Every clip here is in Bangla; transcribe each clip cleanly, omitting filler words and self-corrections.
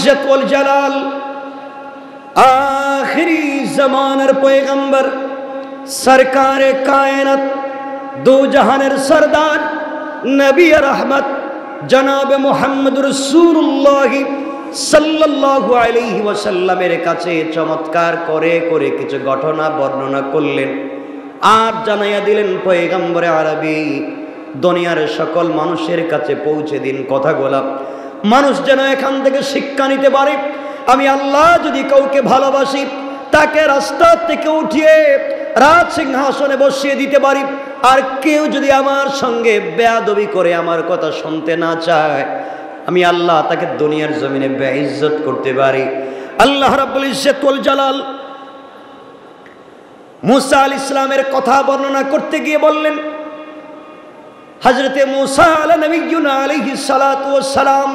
इज्जत वल जलाल आखिरी जमानार पैगम्बर सरकारे कायनात दो जहानेर सरदार नबी रहमत जनाब मुहम्मद रसूलुल्लाह सल्लल्लाहु अलैहि वसल्लमेर काछे चमत्कार करे करे किछु घटना बर्णना करलेन আর জানাইয়া দিলেন পয়গম্বরে আরবি দুনিয়ার সকল মানুষের কাছে পৌঁছে দিন কথাগুলো মানুষ যেন এখান থেকে শিক্ষা নিতে পারে আমি আল্লাহ যদি কাউকে ভালোবাসি তাকে রাস্তা থেকে উঠিয়ে রাজ সিংহাসনে বসিয়ে দিতে পারি আর কেউ যদি আমার সঙ্গে বেয়াদবি করে আমার কথা শুনতে না চায় আমি আল্লাহ তাকে দুনিয়ার জমিনে বেইজ্জত করতে পারি আল্লাহ রাব্বুল ইজ্জত ওয়াল জালাল मूसा अलैहिस सलामेर कथा बर्णना करते गिये बोललेन हजरते मूसा नबियुना अलैहिस सालातु वास सालाम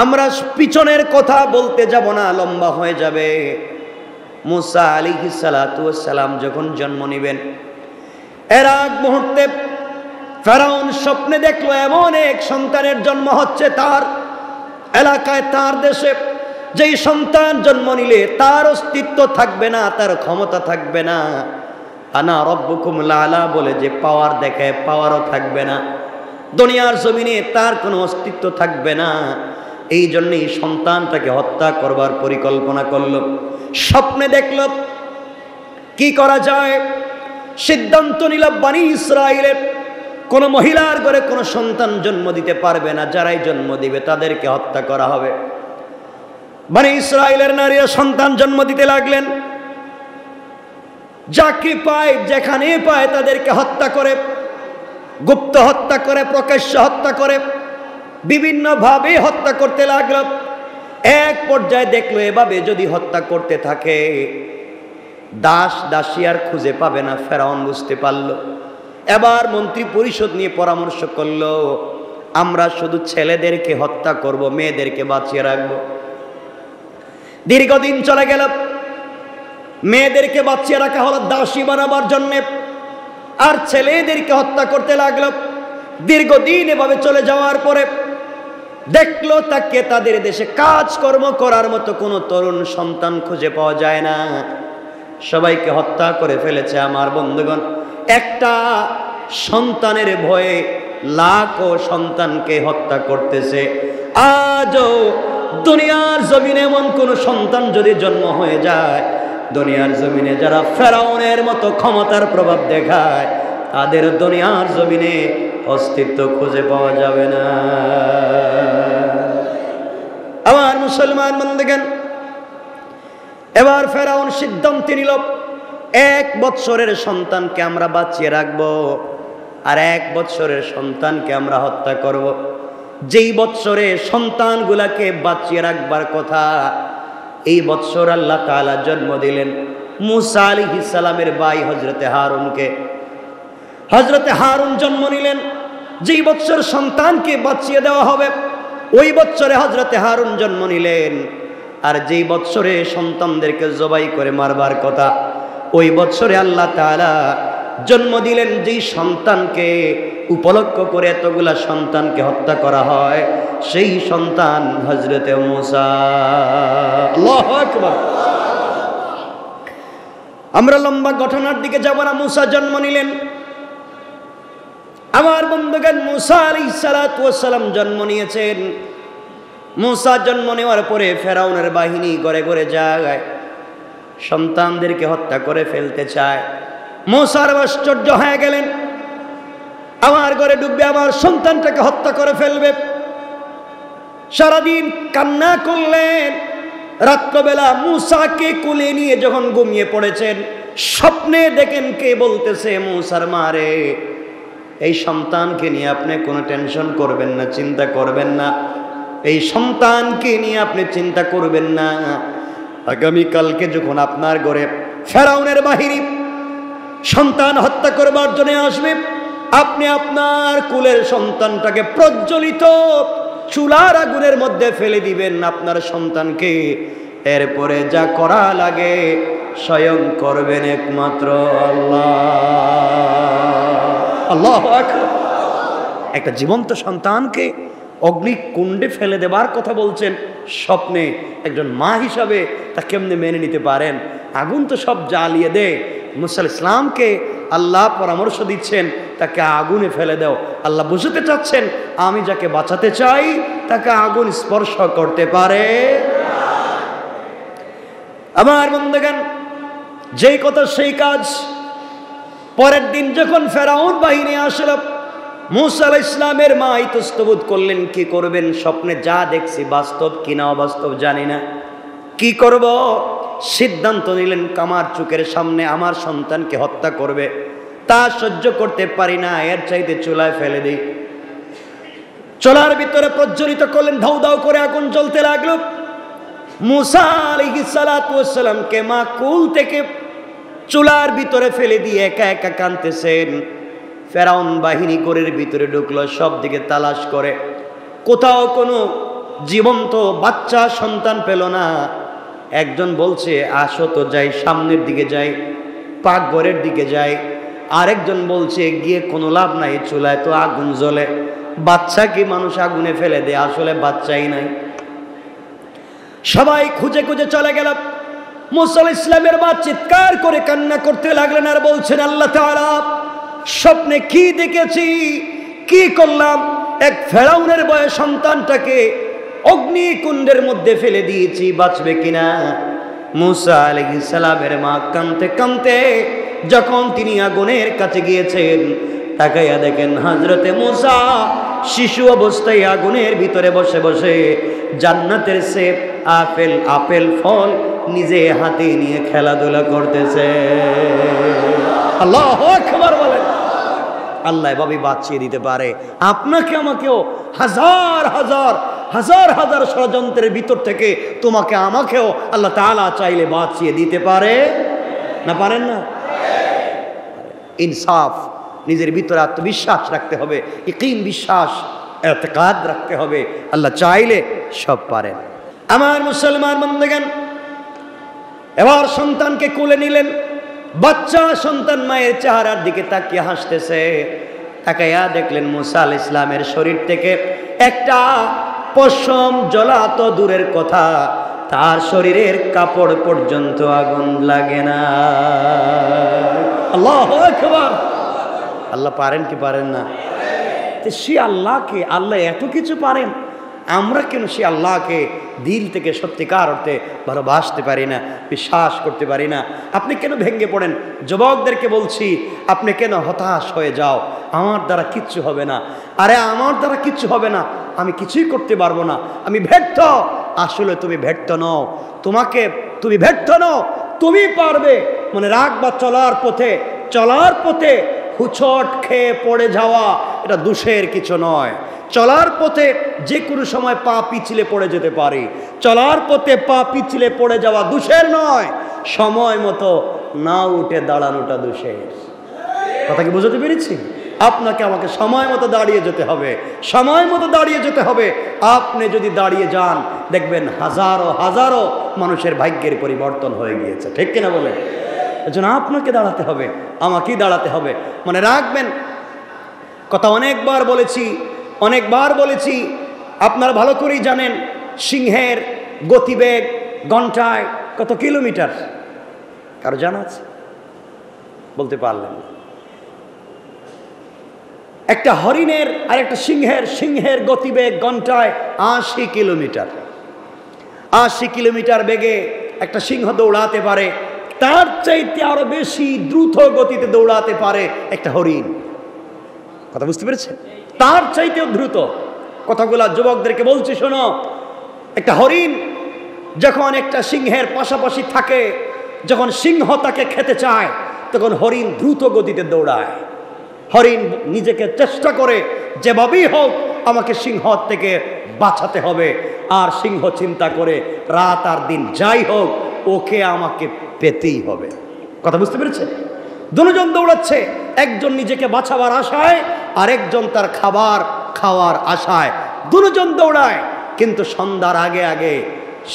आमरा पिछनेर कथा बोलते जाबो ना लम्बा हये जाबे मूसा अलैहिस सालातु वास सालाम जखन जन्म निबेन एर आग मुहूर्ते फिरौन स्वप्ने देखलो एमन एक सन्तानेर जन्म हच्छे तार एलाकाय तार देशे যেই সন্তান জন্ম নিলে তার অস্তিত্ব থাকবে না তার ক্ষমতা থাকবে না আনা রব্বুকুম লালা বলে যে পাওয়ার দেখায় পাওয়ারও থাকবে না দুনিয়ার জমিনে তার কোনো অস্তিত্ব থাকবে না এই জন্যই সন্তানটাকে হত্যা করবার পরিকল্পনা করলো স্বপ্নে দেখলো কি করা যায় সিদ্ধান্ত নিল বনি ইসরাইলের কোন মহিলার ঘরে কোনো সন্তান জন্ম দিতে পারবে না যারাই জন্ম দিবে তাদেরকে হত্যা করা হবে বনি ইসরাইলের নারীরা সন্তান জন্ম দিতে লাগলেন যাকে পায় যেখানে পায় তাদেরকে হত্যা করে গুপ্ত হত্যা করে প্রকাশ্য হত্যা করে বিভিন্ন ভাবে হত্যা করতে লাগলো এক পর্যায়ে দেখলো এভাবে যদি হত্যা করতে থাকে দাস দাসী আর খুঁজে পাবে না ফেরাউন বুঝতে পারলো এবার মন্ত্রী পরিষদ নিয়ে পরামর্শ করলো আমরা শুধু ছেলেদেরকে হত্যা করব মেয়েদেরকে বাঁচিয়ে রাখবো দীর্ঘদিন চলে গেল মেয়েদেরকে বাঁচিয়ে রাখা হলো দাসী বানাবার জন্য আর ছেলেদেরকে হত্যা করতে লাগলো দীর্ঘদিন এভাবে চলে যাওয়ার পরে দেখলো তাকে তাদের দেশে কাজকর্ম করার মতো কোনো তরুণ সন্তান খুঁজে পাওয়া যায় না সবাইকে হত্যা করে ফেলেছে আমার বন্ধুগণ একটা সন্তানের ভয়ে লাখো সন্তানকে হত্যা করতেছে আজও দুনিয়ার জমিনে এমন কোন সন্তান যদি জন্ম হয়ে যায় দুনিয়ার জমিনে যারা ফেরাউনের মতো ক্ষমতার প্রভাব দেখায় তাদের দুনিয়ার জমিনে অস্তিত্ব খুঁজে পাওয়া যাবে না আমার মুসলমান বন্ধুগণ এবার ফেরাউন সিদ্ধান্ত নিল 1 বছরের সন্তানকে আমরা বাঁচিয়ে রাখবো আর 1 বছরের সন্তানকে আমরা হত্যা করব যেই বৎসরে সন্তানগুলাকে বাঁচিয়ে রাখবার কথা এই বৎসর আল্লাহ তাআলা জন্ম দিলেন মুসা আলাইহিস সালামের ভাই হযরতে হারুনকে হযরতে হারুন জন্ম নিলেন যেই বৎসর সন্তানকে বাঁচিয়ে দেওয়া হবে ওই বৎসরে হযরতে হারুন জন্ম নিলেন আর যেই বৎসরে সন্তানদেরকে জবাই করে মারবার কথা ওই বৎসরে আল্লাহ তাআলা জন্ম দিলেন যেই সন্তানকে উপলক্ষ করে এতগুলা সন্তানকে হত্যা করা হয় সেই সন্তান হযরতে মুসা আল্লাহু আকবার আমরা লম্বা ঘটনার দিকে যাব না মুসা জন্ম নিলেন আমার বন্ধুগণ মুসা আলাইহিস সালাতু ওয়াস সালাম জন্ম নিয়েছেন মুসা জন্ম নেওয়ার পরে ফেরাউনের বাহিনী ঘরে ঘরে যায় সন্তানদেরকে হত্যা করে ফেলতে চায় মুসার আশ্চর্য হয়ে গেলেন আমার ঘরে ঢুকবে আমার সন্তানটাকে হত্যা করে ফেলবে সারাদিন কান্না করলেন রাত্রবেলা মুসাকে কোলে নিয়ে যখন ঘুমিয়ে পড়েছেন স্বপ্নে দেখেন কে বলতেছে মুসার মারে এই সন্তানকে নিয়ে আপনি কোনো টেনশন করবেন না চিন্তা করবেন না এই সন্তানকে নিয়ে আপনি চিন্তা করবেন না আগামী কালকে যখন আপনার ঘরে ফেরাউনের বাহিনী সন্তান হত্যা করবার জন্য আসবে আপনি আপনার কুলের সন্তানটাকে প্রজ্বলিত চুলার আগুনের মধ্যে ফেলে দিবেন আপনার সন্তানকে এরপরে যা করা লাগে স্বয়ং করবেন একমাত্র আল্লাহ আল্লাহু আকবার একটা জীবন্ত সন্তানকে অগ্নিকুণ্ডে ফেলে দেবার কথা বলছেন স্বপ্নে, একজন মা হিসাবে তা কেমনে মেনে নিতে পারেন? আগুন তো সব জ্বালিয়ে দে। মুসা আলাইহিস সালামকে আল্লাহ পরামর্শ দিচ্ছেন তাকে আগুনে ফেলে দাও। আল্লাহ বুঝতে চাচ্ছেন আমি যাকে বাঁচাতে চাই তাকে আগুন স্পর্শ করতে পারে। আমার বন্ধুগণ, যেই কথা সেই কাজ। পরের দিন যখন ফেরাউন বাহিনী আসলো, মুসা আলাইহিস সালামের মা ইতস্তবোধ করলেন কি করবেন, স্বপ্নে যা দেখছি বাস্তব কিনা অবাস্তব জানি না, কি করব। সিদ্ধান্ত নিলেন আমার চোখের সামনে আমার সন্তানকে হত্যা করবে, তা সহ্য করতে পারি না, এর চাইতে চুলায় ফেলে দিই। চুলার ভিতরে প্রজ্বলিত করলেন, ধাউ ধাউ করে আগুন জ্বলতে লাগলো। মুসা আলাইহিস সালাতু ওয়াস সালামকে মা কুল থেকে চুলার ভিতরে ফেলে দিয়ে একা একা কাঁদতেছেন। ফেরাউন বাহিনী ঘরের ভিতরে ঢুকলো, সব দিকে তালাশ করে, কোথাও কোনো জীবন্ত বাচ্চা সন্তান পেল না। একজন বলছে আসো তো যাই, সামনের দিকে যাই, পাকঘরের দিকে যাই। আরেকজন বলছে গিয়ে কোনো লাভ নাই, চুলায় তো আগুন জ্বলে, বাচ্চা কি মানুষ আগুনে ফেলে দেয়, আসলে বাচ্চাই নাই। সবাই খুঁজে খুঁজে চলে গেল। মুসা আলাইহিস সালামের মা চিৎকার করে কান্না করতে লাগলেন আর বলছেন আল্লাহ তাআলা, স্বপ্নে কি দেখেছি, কি করলাম, এক ফেরাউনের বয়ে সন্তানটাকে অগ্নিকুণ্ডের মধ্যে ফেলে দিয়েছি, বাঁচবে কিনা। মুসা আলাইহিস সালামের মা কাঁদতে কাঁদতে যখন তিনি আগুনের কাছে গিয়েছেন, তাকাইয়া দেখেন হযরতে মুসা শিশু অবস্থায় আগুনের ভিতরে বসে বসে জান্নাতের সেব আপেল ফল নিজে হাতে নিয়ে খেলাধুলা করতেছে। আল্লাহু আকবার বলেন। আল্লাহ এভাবে বাঁচিয়ে দিতে পারে আপনাকে আমাকেও। হাজার হাজার হাজার হাজার ষড়যন্ত্রের ভিতর থেকে তোমাকে আমাকেও আল্লাহ তাআলা চাইলে বাঁচিয়ে দিতে পারে না? পারেন না? ইনসাফ, নিজের ভিতরে আত্মবিশ্বাস রাখতে হবে, ইকিন বিশ্বাস এতেকাদ রাখতে হবে, আল্লাহ চাইলে সব পারেন। আমার মুসলমান বন্ধুগণ, এবার সন্তানকে কোলে নিলেন। বাচ্চা সন্তান মায়ের চেহারার দিকে তাকিয়ে হাসতেছে। তাকাইয়া দেখলেন মুসা আলাইহিস সালামের শরীর থেকে একটা পশম জ্বলা তো দূরের কথা, তার শরীরের কাপড় পর্যন্ত আগুন লাগে না। আল্লাহু আকবার। আল্লাহ পারেন কি পারেন না? সে আল্লাহকে, আল্লাহ এত কিছু পারেন, আমরা কেন সে আল্লাহকে দিল থেকে সত্যিকার অর্থে ভালোবাসতে পারি না, বিশ্বাস করতে পারি না? আপনি কেন ভেঙে পড়েন? যুবকদেরকে বলছি, আপনি কেন হতাশ হয়ে যাও? আমার দ্বারা কিচ্ছু হবে না। আরে আমার দ্বারা কিচ্ছু হবে না, আমি কিছুই করতে পারবো না, আমি ব্যর্থ। আসলে তুমি ব্যর্থ নও, তুমি ব্যর্থ নও, তুমি পারবে। মনে রাখবা, চলার পথে হুচট খেয়ে পড়ে যাওয়া এটা দোষের কিছু নয়। চলার পথে যে কোনো সময় পা পিছলে পড়ে যেতে পারে, চলার পথে পা পিছলে পড়ে যাওয়া দোষের নয়, সময় মতো না উঠে দাঁড়ানোটা দোষের। কথা কি বুঝতে পেরেছি? আপনাকে আমাকে সময় মতো দাঁড়িয়ে যেতে হবে, সময় মতো দাঁড়িয়ে যেতে হবে। আপনি যদি দাঁড়িয়ে যান, দেখবেন হাজারো হাজারো মানুষের ভাগ্যের পরিবর্তন হয়ে গিয়েছে। ঠিক কিনা বলে? এজন্য আপনাকে দাঁড়াতে হবে, আমাকেই দাঁড়াতে হবে। মনে রাখবেন, কথা অনেকবার বলেছি, আপনারা ভালো করেই জানেন সিংহের গতিবেগ ঘন্টায় কত কিলোমিটার? কারো জানা আছে? বলতে পারলেন না। একটা হরিণের আর একটা সিংহের গতিবেগ ঘন্টায় 80 কিলোমিটার। 80 কিলোমিটার বেগে একটা সিংহ দৌড়াতে পারে, তার চাইতে আরো বেশি দ্রুত গতিতে দৌড়াতে পারে একটা হরিণ। কথা বুঝতে পেরেছেন? তার চাইতেও দ্রুত। কথাগুলা যুবকদেরকে বলছি, শোনো। একটা হরিণ যখন একটা সিংহের পাশাপাশি থাকে, যখন সিংহ তাকে খেতে চায়, তখন হরিণ দ্রুত গতিতে দৌড়ায়। হরিণ নিজেকে চেষ্টা করে যেভাবেই হোক আমাকে সিংহ থেকে বাঁচাতে হবে, আর সিংহ চিন্তা করে রাত আর দিন যাই হোক ওকে আমাকে পেতেই হবে। কথা বুঝতে পেরেছেন? দুজন দৌড়াচ্ছে, একজন নিজেকে বাঁচাবার আশায়, আরেকজন তার খাবার খাওয়ার আশায়। দুজন দৌড়ায়, কিন্তু সন্ধ্যার আগে আগে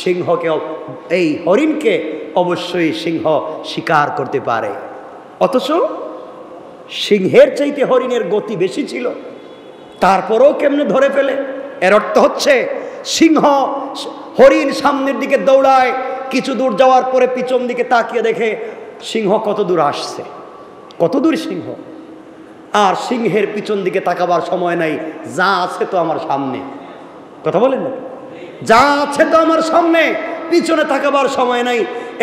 সিংহকে, এই হরিণকে অবশ্যই সিংহ শিকার করতে পারে। অথচ সিংহের চাইতে হরিণের গতি বেশি ছিল, তারপরেও কেমনে ধরে ফেলে? এর অর্থ হচ্ছে সিংহ হরিণ সামনের দিকে দৌড়ায়, কিছু দূর যাওয়ার পরে পিছন দিকে তাকিয়ে দেখে সিংহ কত দূর আসছে, কত দূর সিংহ, আর সিংহের পিছন দিকে তাকাবার সময় নাই, যা আছে তো আমার সামনে। কথা বলেন না, যা আছে তো আমার সামনে, পিছনে তাকাবার সময় নাই।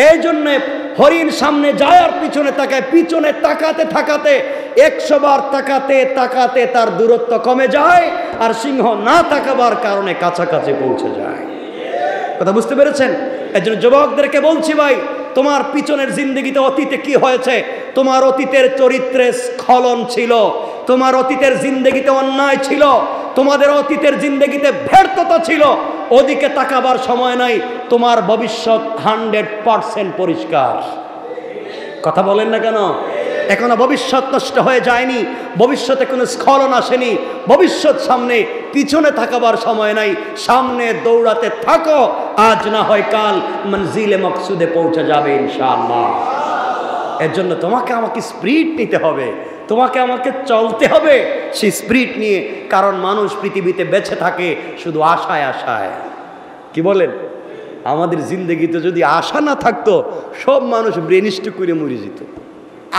এই জন্যে হরিণ সামনে যায় আর পিছনে তাকায়, পিছনে তাকাতে তাকাতে 100 বার তাকাতে তাকাতে তার দূরত্ব কমে যায়, আর সিংহ না তাকাবার কারণে কাছাকাছি পৌঁছে যায়। কথা বুঝতে পেরেছেন? এই জন্য যুবকদেরকে বলছি, ভাই তোমার পিছনের জিন্দগিতে অতীতে কি হয়েছে? তোমার অতীতের চরিত্রে স্খলন ছিল, তোমার অতীতের জিন্দগিতে অন্যায় ছিল, তোমাদের অতীতের জিন্দগিতে ব্যর্থতা ছিল, ওদিকে তাকাবার সময় নাই। তোমার ভবিষ্যৎ 100% পরিষ্কার। কথা বলেন না কেন? এখনো ভবিষ্যৎ নষ্ট হয়ে যায়নি, ভবিষ্যতে কোনো স্খলন আসেনি, ভবিষ্যৎ সামনে, পিছনে তাকাবার সময় নাই, সামনে দৌড়াতে থাকো, আজ না হয় কাল মঞ্জিলে মকসুদে পৌঁছে যাবে ইনশাআল্লাহ। এর জন্য তোমাকে আমাকে স্পিরিট নিতে হবে, তোমাকে আমাকে চলতে হবে সেই স্পিরিট নিয়ে, কারণ মানুষ পৃথিবীতে বেঁচে থাকে শুধু আশায় আশায়। কি বলেন? আমাদের জিন্দগিতে যদি আশা না থাকতো, সব মানুষ ব্রেনিস্ট করে মরে যেত।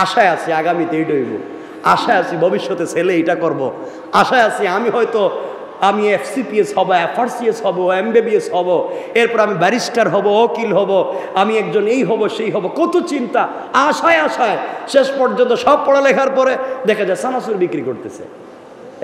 আশায় আছি আগামীতে এইটা হইব, আশায় আছি ভবিষ্যতে ছেলে এটা করব, আশায় আছি আমি FCPS হব, FRCS হব, MBBS হব, এরপর আমি ব্যারিস্টার হব, উকিল হব, আমি একজন এই হব সেই হব, কত চিন্তা আশায় আশায়। শেষ পর্যন্ত সব পড়ালেখার পরে দেখা যায় সানাসুর বিক্রি করতেছে।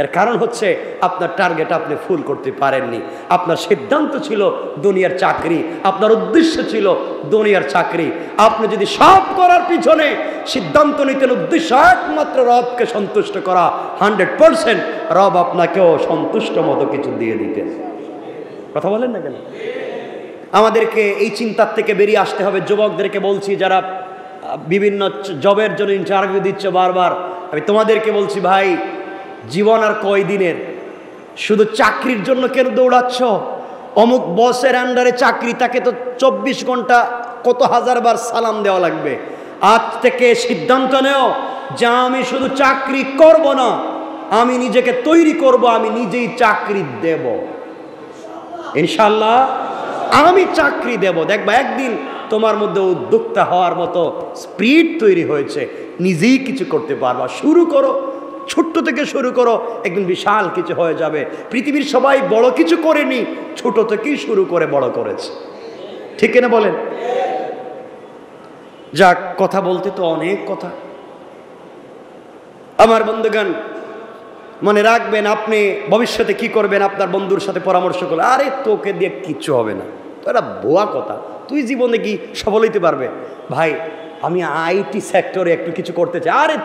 এর কারণ হচ্ছে আপনার টার্গেট আপনি ফুল করতে পারেননি। আপনার সিদ্ধান্ত ছিল দুনিয়ার চাকরি, আপনার উদ্দেশ্য ছিল দুনিয়ার চাকরি। আপনি যদি সব করার পিছনে সিদ্ধান্ত নিতেন উদ্দেশ্য একমাত্র রবকে সন্তুষ্ট করা, 100% রব আপনাকেও সন্তুষ্ট মতো কিছু দিয়ে দিতেন। কথা বলেন না কেন? আমাদেরকে এই চিন্তার থেকে বেরিয়ে আসতে হবে। যুবকদেরকে বলছি, যারা বিভিন্ন জবের জন্য ইন্টারভিউ দিচ্ছে বারবার, আমি তোমাদেরকে বলছি, ভাই জীবন আর কয়দিনের? শুধু চাকরির জন্য কেন দৌড়াচ্ছ? অমুক বসের আন্ডারে চাকরি, তাকে তো 24 ঘন্টা কত হাজার বার সালাম দেওয়া লাগবে। আজ থেকে সিদ্ধান্ত নেও যে আমি শুধু চাকরি করব না, আমি নিজেকে তৈরি করব, আমি নিজেই চাকরি দেব ইনশাআল্লাহ। আমি চাকরি দেব, দেখবা একদিন তোমার মধ্যে উদ্যোক্তা হওয়ার মতো স্পিরিট তৈরি হয়েছে, নিজেই কিছু করতে পারবা। শুরু করো, ছোট্ট থেকে শুরু করো, একদিন বিশাল কিছু হয়ে যাবে। পৃথিবীর সবাই বড় কিছু করেনি, ছোট থেকেই শুরু করে বড় করেছে। ঠিক কিনা বলেন? যাক, কথা বলতে তো অনেক কথা। আমার বন্ধুগণ, মনে রাখবেন, আপনি ভবিষ্যতে কি করবেন আপনার বন্ধুর সাথে পরামর্শ করলে, আরে তোকে দিয়ে কিচ্ছু হবে না, তো এটা ভুয়া কথা, তুই জীবনে কি সফল হইতে পারবে? ভাই আমি IT সেক্টরে একটু কিছু করতে চাই, আরে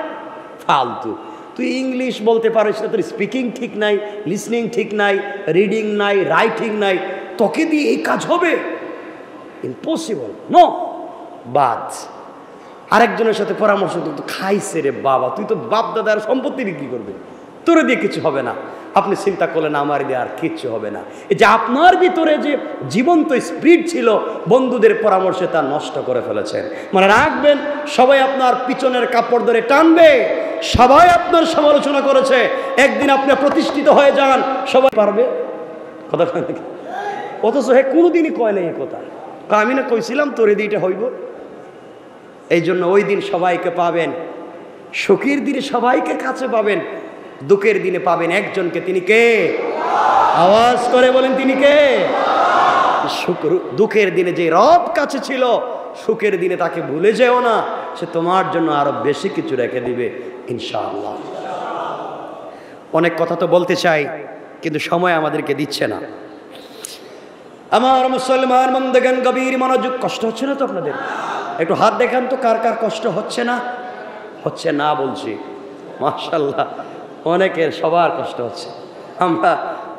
ফালতু, তুই ইংলিশ বলতে পারিস না, তোর স্পিকিং ঠিক নাই, লিসনিং ঠিক নাই, রিডিং নাই, রাইটিং নাই, তোকে দিয়ে এই কাজ হবে? Impossible, no. বাদ। আরেকজনের সাথে পরামর্শ, তো খাইছে রে বাবা, তুই তো বাপ দাদার সম্পত্তি বিক্রি করবে, তোর দিয়ে কিছু হবে না। আপনি চিন্তা করলেন আমার দিয়ে আর কিচ্ছু হবে না। এই যে আপনার ভিতরে যে জীবন্ত স্পিরিট ছিল, বন্ধুদের পরামর্শে তা নষ্ট করে ফেলেছেন। মনে রাখবেন, সবাই আপনার পিছনের কাপড় ধরে টানবে, সবাই আপনার সমালোচনা করেছে, একদিন আপনি প্রতিষ্ঠিত হয়ে যান, সবাই পারবে কথা, অথচ হে কোনোদিনই কয় নাই কথা। আমি না কইছিলাম তোরে দিটা হইব। এই জন্য ওই দিন সবাইকে পাবেন, সুখের দিনে সবাইকে কাছে পাবেন, দুঃখের দিনে পাবেন একজনকে। তিনি কে? আওয়াজ করে বলেন, তিনি কে? দুঃখের দিনে যে রব কাছে ছিল, সুখের দিনে তাকে ভুলে যেও না, সে তোমার জন্য আরো বেশি কিছু রেখে দিবে ইনশাআল্লাহ। অনেক কথা তো বলতে চাই, কিন্তু সময় আমাদেরকে দিচ্ছে না। আমার মুসলমান বন্ধুগণ, গভীর মনোযোগ। কষ্ট হচ্ছে না তো আপনাদের? একটু হাত দেখান তো, কার কার কষ্ট হচ্ছে না? হচ্ছে না বলছি, মাশাআল্লাহ, অনেকের, সবার কষ্ট হচ্ছে। আমরা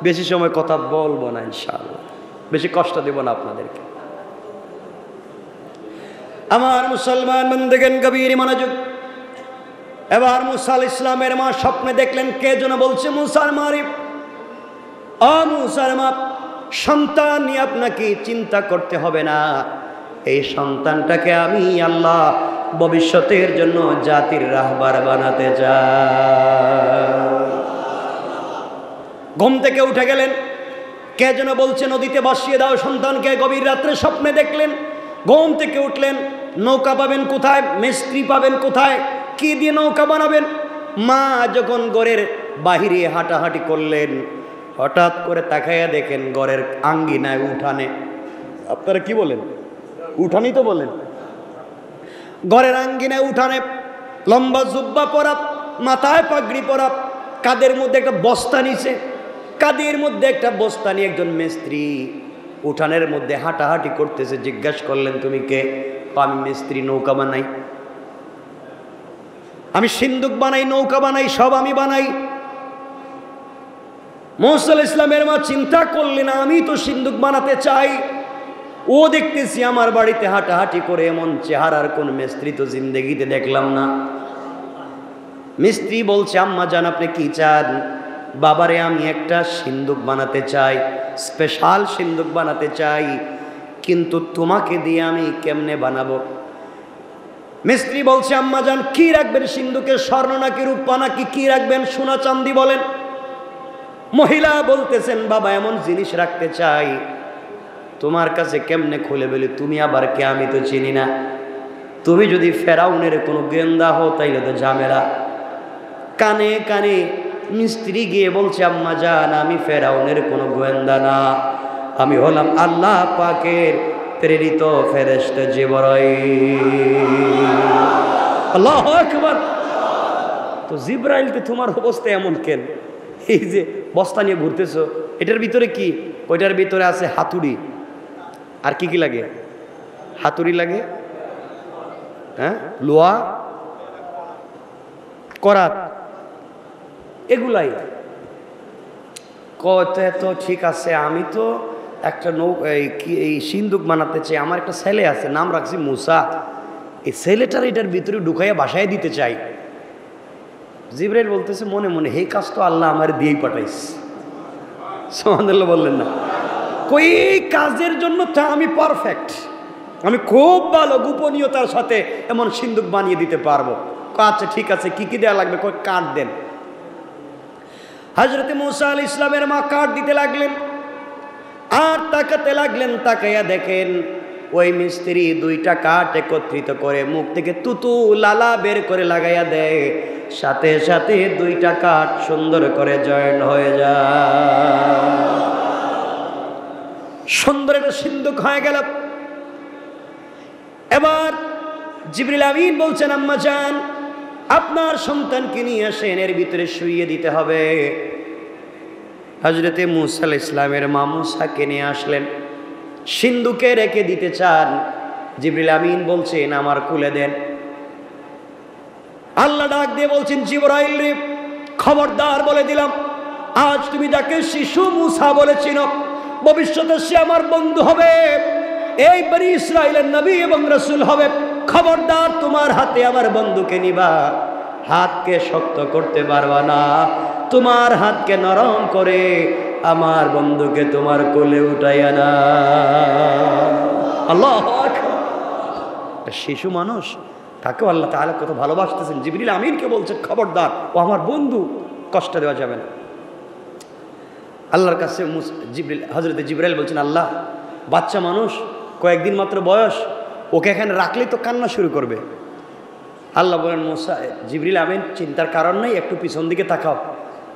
বেশি সময় কথা বলবো না ইনশাআল্লাহ, বেশি কষ্ট দেব না আপনাদেরকে। আমার মুসলমান বন্ধুগণ, গভীর মনোযোগ। এবার মুসা আলাইহিস সালামের মা স্বপ্নে দেখলেন, কে যেন বলছে, মুসার মারিফ, ও মুসার মা, সন্তান নিয়ে আপনাকে চিন্তা করতে হবে না, এই সন্তানটাকে আমি আল্লাহ ভবিষ্যতের জন্য জাতির রাহবার বানাতে চাই। ঘুম থেকে উঠে গেলেন, কে যেন বলছে নদীতে ভাসিয়ে দাও সন্তানকে। গভীর রাত্রে স্বপ্নে দেখলেন, ঘুম থেকে উঠলেন, নৌকা পাবেন কোথায়, মিস্ত্রি পাবেন কোথায়, কি দিয়ে নৌকা বানাবেন। মা যখন ঘরের বাহিরে হাঁটাহাঁটি করলেন, হঠাৎ করে তাকাইয়া দেখেন ঘরের আঙ্গিনায় উঠানে, আপনারা কি বলেন, উঠানই তো বলেন, ঘরের আঙ্গিনায় উঠানে লম্বা জুব্বা পরা, মাথায় পাগড়ি পরা, কাদের মধ্যে একটা বস্তা নিছে, কাদের মধ্যে একটা বস্তা নিয়ে একজন মিস্ত্রি উঠানের মধ্যে হাঁটাহাঁটি করতেছে। জিজ্ঞাসা করলেন তুমি কে? আমি মিস্ত্রি, নৌকা বানাই, আমি সিন্দুক বানাই, নৌকা বানাই, সব আমি বানাই। মুসা আলাইহিস সালামের মা চিন্তা করলেন আমি তো সিন্দুক বানাতে চাই, ও দেখতেছি আমার বাড়িতে হাঁটাহাঁটি করে, এমন চেহারার কোন মিস্ত্রি তো জিন্দেগিতে দেখলাম না। মিস্ত্রি বলছে আম্মা জান আপনি কি চান? বাবারে আমি একটা সিন্দুক বানাতে চাই, স্পেশাল সিন্দুক বানাতে চাই, কিন্তু তোমাকে দিয়ে আমি কেমনে বানাবো? মিস্ত্রি বলছে আম্মা জান কি রাখবেন সিন্দুকে, স্বর্ণ নাকি রূপা নাকি কি রাখবেন, সোনা চাঁদি বলেন। মহিলা বলতেছেন বাবা এমন জিনিস রাখতে চাই, তোমার কাছে কেমনে খুলে বলি, তুমি আবার কে, আমি তো চিনি না। তুমি যদি ফেরাউনের কোনো গোয়েন্দা হও তাইলে তো ঝামেলা। কানে কানে মিস্ত্রি গিয়ে বলছে আম্মা জান আমি ফেরাউনের কোনো গোয়েন্দা না, আমি হলাম আল্লাহ পাকের প্রেরিত ফেরেশতা জিবরাইল। আল্লাহু আকবার। তো জিবরাইলকে তোমার অবস্থা এমন কেন? এই যে বস্তা নিয়ে ঘুরতেছো, এটার ভিতরে কি? ওইটার ভিতরে আছে হাতুড়ি, আর কি কি লাগে? হাতুড়ি লাগে, হ্যাঁ, লোহা, করাত, এগুলাই। কতে তো ঠিক আছে, আমি তো একটা এই সিন্দুক বানাতে চাই, আমার একটা ছেলে আছে, নাম রাখছি মুসা, এই ছেলেটার এটার ভিতরে ঢুকাইয়া বাসায় দিতে চাই। জিবরাইল বলতেছে মনে মনে এই কাজ তো আল্লাহ আমার দিয়েই পাঠাইস। সুবহানাল্লাহ বললেন না? কই এই কাজের জন্য তা আমি পারফেক্ট, আমি খুব ভালো গোপনীয়তার সাথে এমন সিন্দুক বানিয়ে দিতে পারবো। আচ্ছা ঠিক আছে, কি কি দেওয়া লাগবে? কই কাঠ দেন। হযরত মুসা আলাইহিস সালামের মা কাঠ দিতে লাগলেন আর তাকাতে লাগলেন। তাকাইয়া দেখেন ওই মিস্ত্রি দুইটা কাঠ একত্রিত করে মুখ থেকে তুতু লালা বের করে লাগাইয়া দেয়, সাথে সাথে দুইটা কাঠ সুন্দর করে জয়েন হয়ে যায়, সুন্দর একটা সিন্দুক হয়ে গেল। এবার জিবরিল আমিন বলছেন আম্মা জান আপনার সন্তানকে নিয়ে আসেন, এর ভিতরে শুইয়ে দিতে হবে। হযরতে মুসা আলাইহিস সালামের মা মুসাকে নিয়ে আসলেন, সিন্দুকে রেখে দিতে চান। জিবরিল আমিন বলছেন আমার কুলে দেন। আল্লাহ ডাক দিয়ে বলছেন জিবরাইল রে খবরদার বলে দিলাম, আজ তুমি যাকে শিশু মুসা বলেছিল ভবিষ্যতে সে আমার বন্ধু হবে, এই বনি ইসরাইলের নবী এবং রাসূল হবে। খবরদার তোমার হাতে আমার বন্ধুকে নিবা, হাতকে শক্ত করতে পারবা না, তোমার হাতকে নরম করে আমার বন্ধুকে তোমার কোলে উঠাইয়া না। আল্লাহু আকবার। শিশু মানুষ তাকেও আল্লাহ তাআলা কত ভালোবাসতেছেন। জিবরিল আমিনকে বলছেন খবরদার, ও আমার বন্ধু, কষ্ট দেওয়া যাবে না। আল্লাহর কাছে হযরত জিবরাইল বলছেন আল্লাহ বাচ্চা মানুষ, কয়েকদিন মাত্র বয়স, ওকে এখানে রাখলেই তো কান্না শুরু করবে। আল্লাহ বলেন মুসা, জিবরিল আমিন চিন্তার কারণ নাই, একটু পিছন দিকে তাকাও।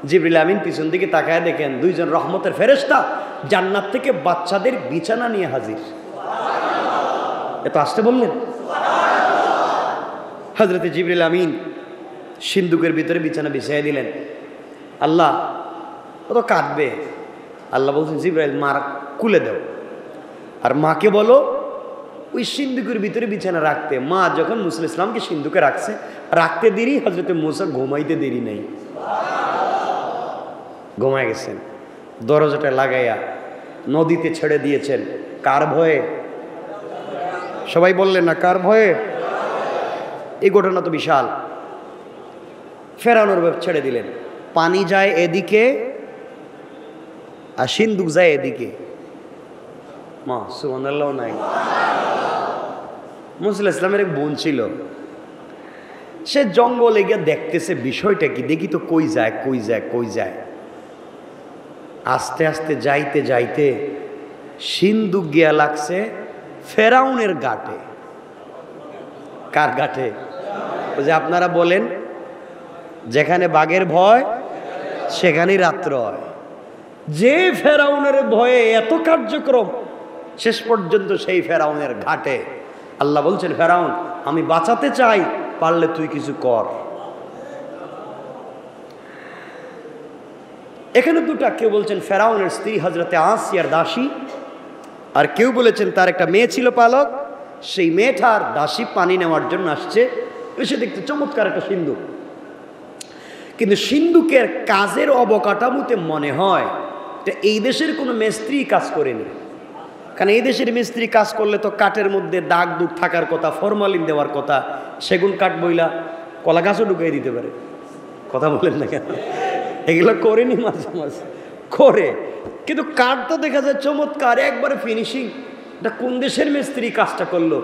জিবরিল আমিন পিছন দিকে তাকায় দেখেন দুইজন রহমতের ফেরেশতা জান্নাত থেকে বাচ্চাদের বিছানা নিয়ে হাজির। এত আসতে বললেন? হযরত জিবরিল আমিন সিন্দুকের ভিতরে বিছানা বিছাইয়া দিলেন। আল্লাহ ও তো কাঁদবে। আল্লাহ বলছেন জিবরাইল মার কুলে দাও, আর মাকে বলো ওই সিন্দুকের ভিতরে বিছানা রাখতে। মা যখন মুসা আলাইহিস সালামকে সিন্দুকে রাখতে দেরি, হযরত মুসা ঘুমাইতে দেরি নাই, ঘুমায় গেছেন। দরজাটা লাগাইয়া নদীতে ছেড়ে দিয়েছেন। কার ভয়ে? সবাই বললেন না কার ভয়ে? এই ঘটনা তো বিশাল। ফেরাউনের ভয়ে ছেড়ে দিলেন। পানি যায় এদিকে আর সিন্দুক যায় এদিকে। মা সুবহানাল্লাহ নাই। মুসা আলাইহিস সালামের এক বোন ছিল, সে জঙ্গলে গিয়ে দেখতেছে বিষয়টা কি, দেখি তো কই যায় কই যায় কই যায়। আস্তে আস্তে যাইতে যাইতে সিন্ধুক গিয়া লাগছে ফেরাউনের ঘাটে। কার ঘাটে? ওই যে আপনারা বলেন যেখানে বাঘের ভয় সেখানেই রাত্র হয়। যে ফেরাউনের ভয়ে এত কার্যক্রম, শেষ পর্যন্ত সেই ফেরাউনের ঘাটে আল্লাহ বলছেন, ফেরাউন আমি বাঁচাতে চাই, পারলে তুই কিছু কর। এখানে দুটা, কেউ বলছেন ফেরাউনের স্ত্রী হযরতে আসিয়ার দাসী, আর কেউ বলেছেন তার একটা মেয়ে ছিল পালক, সেই মেয়েটার দাসী পানি নেওয়ার জন্য আসছে, এসে দেখতে চমৎকার একটা সিন্ধুক। কিন্তু সিন্ধুকের কাজের অবকাঠামোতে মনে হয় এটা এই দেশের কোনো মিস্ত্রি কাজ করেনি। কারণ এই দেশের মিস্ত্রি কাজ করলে তো কাঠের মধ্যে দাগ দুগ থাকার কথা, ফরমালিন দেওয়ার কথা, সেগুন কাঠ বইলা কলা গাছও ঢুকিয়ে দিতে পারে। কথা বলেন না কেন? এগুলো করেনি, মাঝে মাঝে করে, কিন্তু কাঠ তো দেখা যায় চমৎকার, একবারে ফিনিশিং। এটা কোন দেশের মিস্ত্রি কাজটা করলো?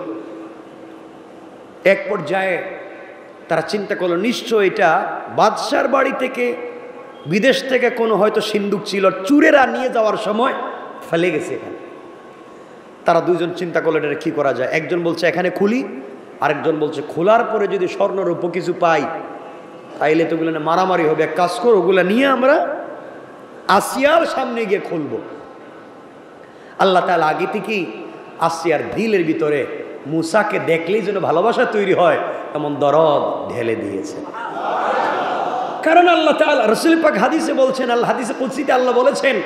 এক পর্যায়ে তারা চিন্তা করলো নিশ্চয় এটা বাদশার বাড়ি থেকে, বিদেশ থেকে কোনো হয়তো সিন্ধুক ছিল, চুরেরা নিয়ে যাওয়ার সময় ফেলে গেছে এখানে। তারা দুইজন চিন্তা করলো এটা কি করা যায়। একজন বলছে এখানে খুলি, আরেকজন বলছে খোলার পরে যদি স্বর্ণরূপ কিছু পাই তাইলে তো ওগুলো মারামারি হবে, এক কাজ করো ওগুলো নিয়ে আমরা আসিয়ার সামনে গিয়ে খুলবো। আল্লাহ তাআলা আগে থেকেই আসিয়ার দিলের ভিতরে মুসাকে দেখলেই যেন ভালোবাসা তৈরি হয় এমন দরদ ঢেলে দিয়েছে। কারণ আল্লাহ তাআলা, রাসূল পাক হাদিসে বলছেন, আল্লাহ হাদিসে কুদসিতে আল্লাহ বলেছেন,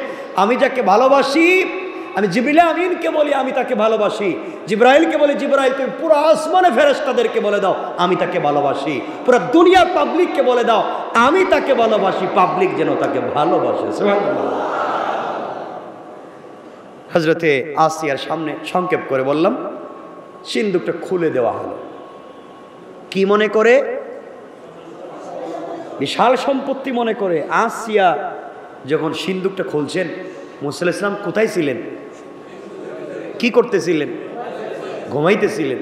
আমি যাকে ভালোবাসি, আমি জিবরিল আমিনকে বলি আমি তাকে ভালোবাসি, জিবরাইলকে বলি জিবরাইল তুমি পুরো আসমানে ফেরেশতাদেরকে বলে দাও আমি তাকে ভালোবাসি, পুরো দুনিয়ার পাবলিককে বলে দাও আমি তাকে ভালোবাসি, পাবলিক যেন তাকে ভালোবাসে। সুবহানাল্লাহ। হযরতে আসিয়ার সামনে সংক্ষেপ করে বললাম, সিন্ধুকটা খুলে দেওয়া হলো। কি মনে করে? বিশাল সম্পত্তি মনে করে। আসিয়া যখন সিন্ধুকটা খুলছেন, মুসা আলাইহিস সালাম কোথায় ছিলেন? কি করতেছিলেন? ঘুমাইতেছিলেন।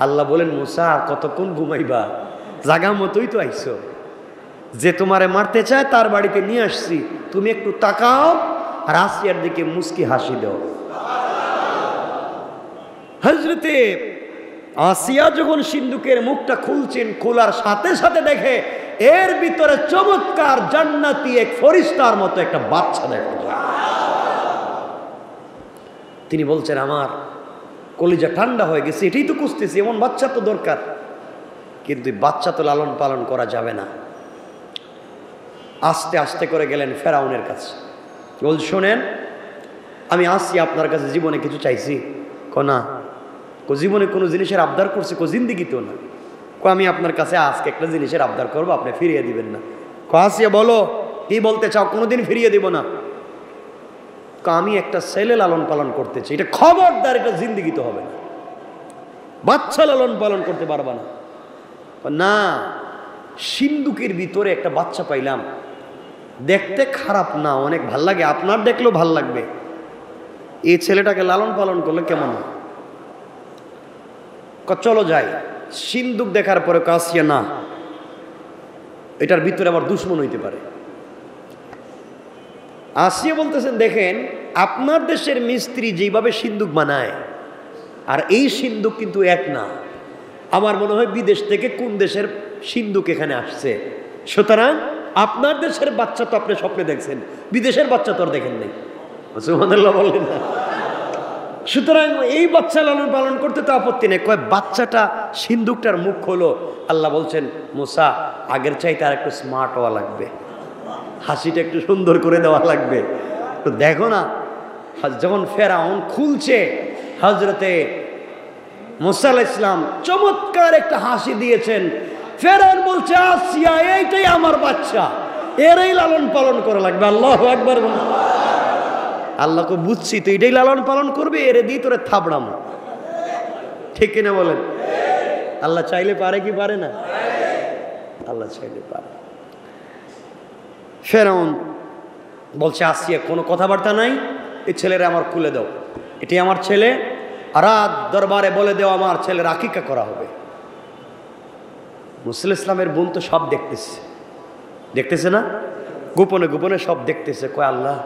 আল্লাহ বলেন, মুসা কতক্ষণ ঘুমাইবা? জাগা মতোই তো আইছো, যে তোমারে মারতে চায় তার বাড়িতে নিয়ে আসছি, তুমি একটু তাকাও আর আসিয়ার দিকে মুস্কি হাসি দাও। হযরতে আসিয়া যখন সিন্ধুকের মুখটা খুলছেন, খোলার সাথে সাথে দেখে এর ভিতরে চমৎকার জান্নাতি এক ফেরেশতার মতো একটা বাচ্চা দেখা যায়। তিনি বলছেন আমার কলিজা ঠান্ডা হয়ে গেছে, এটাই তো খুঁজতেছি, এমন বাচ্চা তো দরকার, কিন্তু বাচ্চা তো লালন পালন করা যাবে না। আস্তে আস্তে করে গেলেন ফেরাউনের কাছে, বল শোনেন আমি আসছি আপনার কাছে, জীবনে কিছু চাইছি? না। জীবনে কোনো জিনিসের আবদার করছি? জিন্দিগি তো না। আমি আপনার কাছে আজকে একটা জিনিসের আবদার করবো, আপনি ফিরিয়ে দিবেন না? আসিয়া বলো কি বলতে চাও? কোনোদিন ফিরিয়ে দিব না। আমি একটা ছেলে লালন পালন করতে চাই, এটা খবরদার, এটা জিন্দিগি তো হবে না, বাচ্চা লালন পালন করতে পারবা না। না, সিন্ধুকের ভিতরে একটা বাচ্চা পাইলাম, দেখতে খারাপ না, অনেক ভাল লাগে, আপনার দেখলেও ভাল লাগবে, এই ছেলেটাকে লালন পালন করলে কেমন হয়? চলো যাই। সিন্ধুক দেখার পরে আসিয়া না, এটার ভিতরে আবার দুশ্মন হইতে পারে। আসিয়া বলতেছেন দেখেন আপনার দেশের মিস্ত্রি যেভাবে সিন্ধুক বানায় আর এই সিন্ধুক কিন্তু এক না, আমার মনে হয় বিদেশ থেকে কোন দেশের সিন্ধুক এখানে আসছে। সুতরাং আপনার দেশের বাচ্চা তো আপনি স্বপ্নে দেখছেন, বিদেশের বাচ্চা তো আর দেখেন নাই। সুবহানাল্লাহ বললেন না? সুতরাং এই বাচ্চা লালন পালন করতে তো আপত্তি নেই। কয় বাচ্চাটা সিন্ধুকটার মুখ হলো, আল্লাহ বলছেন মুসা আগের চাইতে আর একটু স্মার্ট হওয়া লাগবে, হাসিটা একটু সুন্দর করে দেওয়া লাগবে। তো দেখো না যখন ফেরাউন খুলছে, হযরতে মুসা আলাইহিস সালাম চমৎকার একটা হাসি দিয়েছেন। ফেরাউন বলছে আসিয়া এইটাই আমার বাচ্চা, এরই লালন পালন করা লাগবে। আল্লাহু আকবার। আল্লাহকে বুঝছি তো এটাই লালন পালন করবে, এরে দিয়ে তোরে থাবড়াম। ঠিক কিনা বলেন? আল্লাহ চাইলে পারে কি পারে না? আল্লাহ চাইলে পারে। ফেরাউন বলছে আসিয়া কোনো কথাবার্তা নাই, এই ছেলেরা আমার খুলে দাও, এটি আমার ছেলে, আর দরবারে বলে দেও আমার ছেলের আকিকা করা হবে। মুসা আলাইহিস সালামের বোন তো সব দেখতেছে, দেখতেছে না? গোপনে গোপনে সব দেখতেছে। কয় আল্লাহ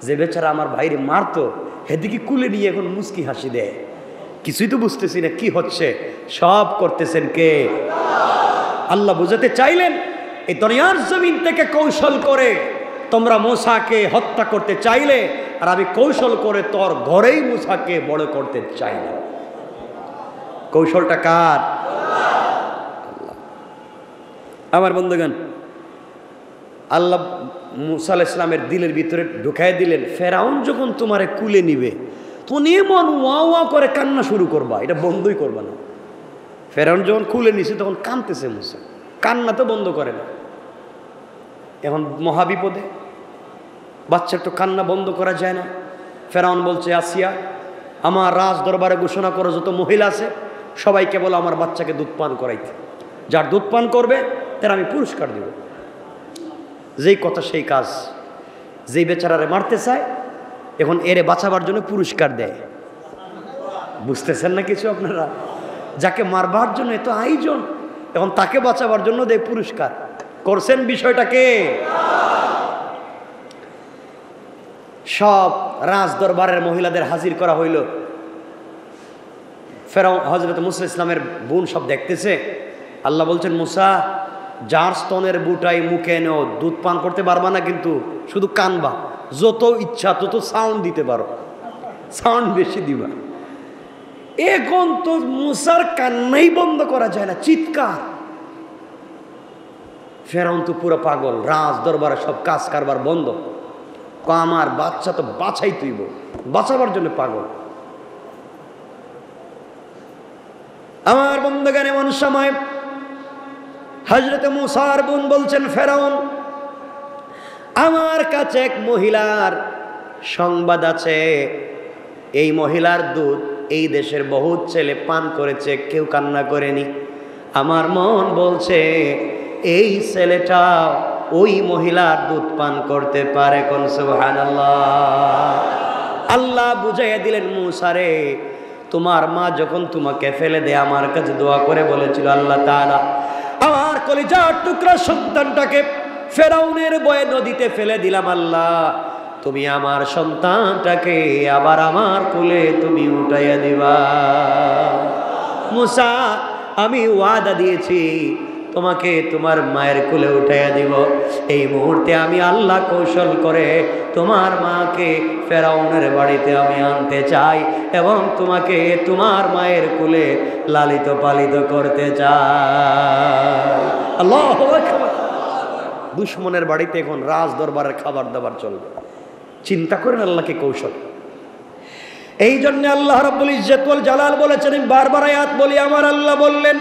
যে বেচারা আমার ভাইরে মারতো হেদিকে কুলে নিয়ে এখন মুস্কি হাসি দেয়। কিছুই তো বুঝতেছি না কি হচ্ছে, সব করতেছেন কে? আল্লাহ বুঝাতে চাইলেন এই দুনিয়ার জমিন থেকে কৌশল করে তোমরা মূসাকে হত্যা করতে চাইলে, আর আমি কৌশল করে তোর ঘরেই মূসাকে বড় করতে চাইলাম। কৌশলটা কার? আমার বন্ধুগণ, আল্লাহ মূসা আলাইহিস সালামের দিলের ভিতরে ঢুকাই দিলেন, ফেরাউন যখন তোমারে কুলে নিবে তখন এমন ওয়া ওয়া করে কান্না শুরু করবা, এটা বন্ধই করবা না। ফেরাউন যখন কুলে নিছে তখন কাঁদতেছে মূসা, কান্না তো বন্ধ করে না। এখন মহাবিপদে, বাচ্চার তো কান্না বন্ধ করা যায় না। ফেরাউন বলছে, আসিয়া আমার রাজ দরবারে ঘোষণা করো যত মহিলা আছে সবাইকে বলো আমার বাচ্চাকে দুধ পান করাইতে, যার দুধ পান করবে তার আমি পুরস্কার দেব। যেই কথা সেই কাজ, যেই বেচারারে মারতে চায় এখন এরে বাঁচাবার জন্য পুরস্কার দেয়। বুঝতেছেন না কিছু আপনারা? যাকে মারবার জন্য এত আয়োজন, এখন তাকে বাঁচাবার জন্য দেয় পুরস্কার। করছেন বিষয়টাকে? সব রাজ দরবারের মহিলাদের হাজির করা হইল। ফেরাউন হযরত মূসা ইসলামের বোন সব দেখতেছে। আল্লাহ বলছেন, মূসা যার স্তনের বুটাই মুখে এনেও দুধ পান করতে পারবা না, কিন্তু শুধু কানবা, যত ইচ্ছা তত সাউন্ড দিতে পারো, সাউন্ড বেশি দিবা। এখন তো মূসার কান্নাই বন্ধ করা যায় না, চিৎকার। ফেরাউন তো পুরো পাগল, রাজ দরবারে সব কাজ কারবার বন্ধ। আমার বাচ্চা তো বাঁচাই তুইব, বাঁচাবার জন্য পাগল। আমার বন্ধুগণ, এমন সময় হযরত মূসার বোন বলছেন, ফেরাউন আমার কাছে এক মহিলার সংবাদ আছে, এই মহিলার দুধ এই দেশের বহুত ছেলে পান করেছে, কেউ কান্না করেনি। আমার মন বলছে এই ছেলেটা ওই মহিলার দুধ পান করতে পারে। কোন সুবহানাল্লাহ। আল্লাহ বুঝাইয়া দিলেন, মূসারে তোমার মা যখন তোমাকে ফেলে দেয় আমার কাছে দোয়া করে বলেছিল, আল্লাহ তাআলা আমার কলিজার টুকরা সন্তানটাকে ফেরাউনের ভয়ে নদীতে ফেলে দিলাম, আল্লাহ তুমি আমার সন্তানটাকে আবার আমার কোলে তুমি উঠাইয়া দিবা। মূসা আমি ওয়াদা দিয়েছি তোমাকে তোমার মায়ের কোলে উঠাইয়া দিব। এই মুহূর্তে আমি আল্লাহ কৌশল করে তোমার মাকে ফেরাউনের বাড়িতে আমি আনতে চাই এবং তোমাকে তোমার মায়ের কোলে লালিত পালিত করতে চাই। আল্লাহু আকবার। দুশমনের বাড়িতে এখন রাজ দরবারের খাবার দাবার চলবে, চিন্তা করেন আল্লাহকে কৌশল। এই জন্য আল্লাহ রাব্বুল ইজ্জত ওয়াল জালাল বলেছেন, বারবার আয়াত বলি, আমার আল্লাহ বললেন,